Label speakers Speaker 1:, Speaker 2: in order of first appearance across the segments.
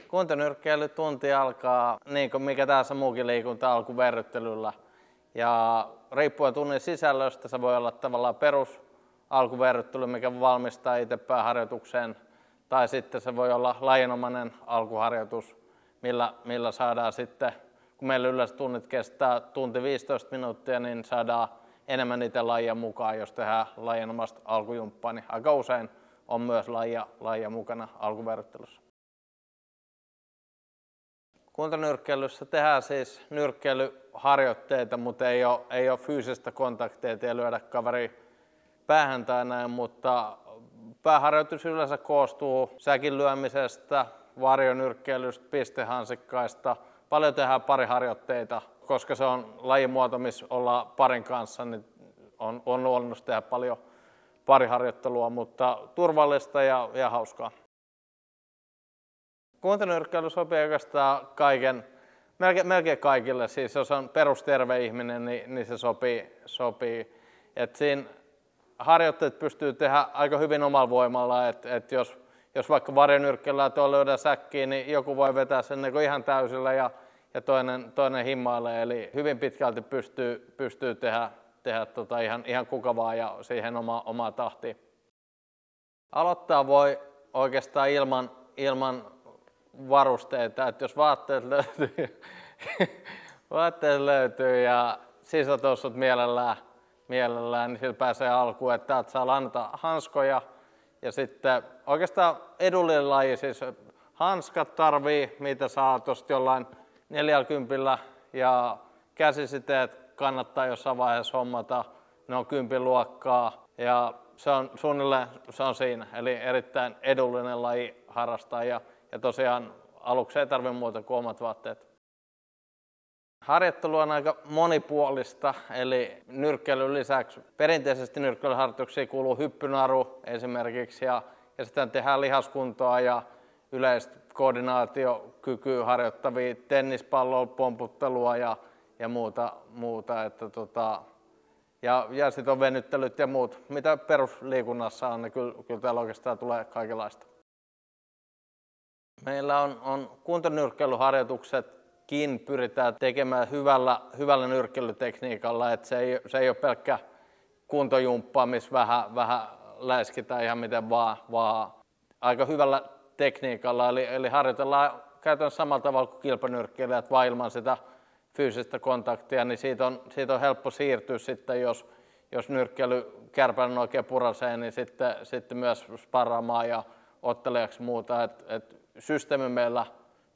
Speaker 1: Kuntonyrkkeilytunti alkaa niin kuin mikä tahansa muukin liikunta alkuverryttelyllä. Ja riippuen tunnin sisällöstä se voi olla tavallaan perus alkuverryttely, mikä valmistaa itse pääharjoitukseen. Tai sitten se voi olla lajinomainen alkuharjoitus, millä saadaan sitten, kun meillä yleensä tunnit kestää tunti 15 minuuttia, niin saadaan enemmän niitä lajia mukaan, jos tehdään lajinomaista alkujumppaa, niin aika usein on myös lajia mukana alkuverryttelyssä. Kuntonyrkkeilyssä tehdään siis nyrkkeilyharjoitteita, mutta ei ole fyysistä kontaktia, ei lyödä kaveri päähän tai näin, mutta pääharjoitus yleensä koostuu säkin lyömisestä, varjonyrkkeilystä, pistehansikkaista. Paljon tehdään pariharjoitteita, koska se on lajimuoto, missä ollaan parin kanssa, niin on luonnollista tehdä paljon pariharjoittelua, mutta turvallista ja hauskaa. Kuntonyrkkeily sopii oikeastaan melkein kaikille. Siis jos on perusterve ihminen, niin se sopii. Et siinä harjoitteet pystyy tehdä aika hyvin omalla voimalla. Et jos vaikka varjonyrkkeillä tuolla lyödään säkkiin, niin joku voi vetää sen niin ihan täysillä ja toinen himmailee. Eli hyvin pitkälti pystyy tehdä ihan kuka vaan ja siihen omaa tahtiin. Aloittaa voi oikeastaan ilman varusteita, että jos vaatteet löytyy ja sisätossut mielellään, niin sillä pääsee alkuun, että täältä saa lainata hanskoja. Ja sitten oikeastaan edullinen laji, siis hanskat tarvii, mitä saa tuosta jollain 40 ja käsisiteet kannattaa jossain vaiheessa hommata, ne on 10 luokkaa ja se on suunnilleen siinä, eli erittäin edullinen laji harrastaa ja tosiaan aluksi ei tarvitse muuta kuin omat vaatteet. Harjoittelu on aika monipuolista, eli nyrkkeilyn lisäksi perinteisesti nyrkkeilyharjoituksiin kuuluu hyppynaru esimerkiksi ja sitten tehdään lihaskuntoa ja yleistä koordinaatiokykyä harjoittavia tennispalloa, pomputtelua ja muuta. Ja sitten on venyttelyt ja muut, mitä perusliikunnassa on, niin kyllä täällä oikeastaan tulee kaikenlaista. Meillä on kuntonyrkkeilyharjoituksetkin pyritään tekemään hyvällä nyrkkeilytekniikalla, että se ei ole pelkkä kuntojumppaa, missä vähän läiskitään ihan miten vaan aika hyvällä tekniikalla. Eli harjoitellaan käytännössä samalla tavalla kuin kilpanyrkkeilijät, vaan ilman sitä fyysistä kontaktia, niin siitä on helppo siirtyä sitten, jos nyrkkeilykärpäinen oikein purasee, niin sitten myös sparraamaan ja ottelijaksi muuta. Et systeemi meillä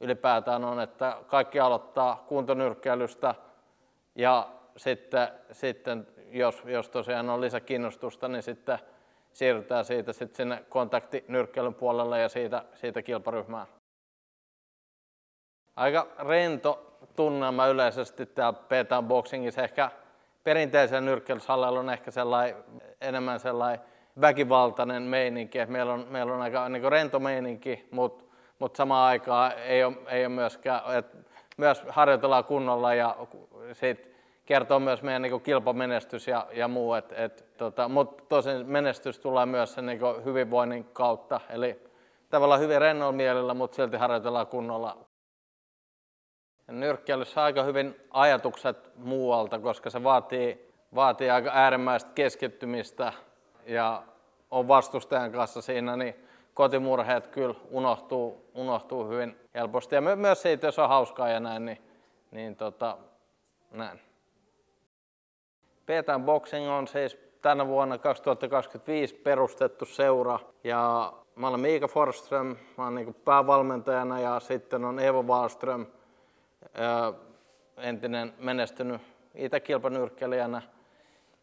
Speaker 1: ylipäätään on, että kaikki aloittaa kuntonyrkkeilystä ja sitten jos tosiaan on lisäkiinnostusta, niin sitten siirrytään siitä sitten sinne kontaktinyrkkeilyn puolelle ja siitä kilparyhmään. Aika rento tunnelma yleisesti täällä P-Town Boxingissa. Ehkä perinteisen nyrkkeilyshallilla on ehkä enemmän sellainen väkivaltainen meininki. Meillä on aika niin kuin rento meininki, mutta samaan aikaan ei ole myöskään, että myös harjoitellaan kunnolla ja siitä kertoo myös meidän niin kuin kilpamenestys ja muu. Mutta tosin menestys tulee myös sen niin kuin hyvinvoinnin kautta. Eli tavallaan hyvin rennolla mielellä, mutta silti harjoitellaan kunnolla. Nyrkkeilyssä aika hyvin ajatukset muualta, koska se vaatii aika äärimmäistä keskittymistä ja on vastustajan kanssa siinä, niin kotimurheet kyllä unohtuu hyvin helposti. Ja myös siitä, jos on hauskaa ja näin, näin. P-Town Boxing on siis tänä vuonna 2025 perustettu seura ja mä olen Miika Forsström, mä olen niin päävalmentajana ja sitten on Eeva Wallström, entinen menestynyt itäkilpanyrkkeilijänä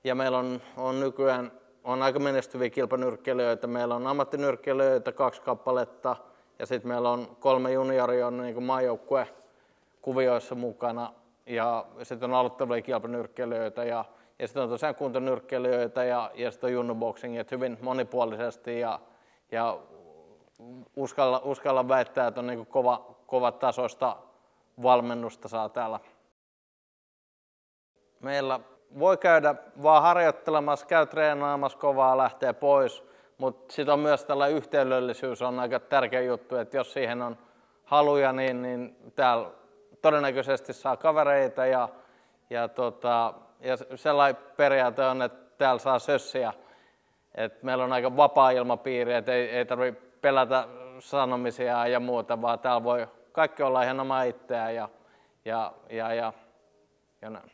Speaker 1: ja meillä on nykyään aika menestyviä kilpanyrkkeilijöitä. Meillä on ammattinyrkkeilijöitä 2 kappaletta ja sitten meillä on 3 junioria on niin maajoukkue kuvioissa mukana ja sitten on aloittavia kilpanyrkkeilijöitä ja sitten on tosiaan kuntonyrkkeilijöitä ja sitten on junnuboxing, että hyvin monipuolisesti ja uskalla väittää, että on niin kova tasoista valmennusta saa täällä. Meillä voi käydä vaan harjoittelemassa, käy treenaamassa kovaa, lähtee pois, mutta sitten on myös tällainen yhteisöllisyys on aika tärkeä juttu, että jos siihen on haluja, niin täällä todennäköisesti saa kavereita ja sellainen periaate on, että täällä saa sössiä. Et meillä on aika vapaa ilmapiiri, että ei tarvitse pelätä sanomisia ja muuta, vaan täällä voi kaikki olla ihan omaa itseään ja näin.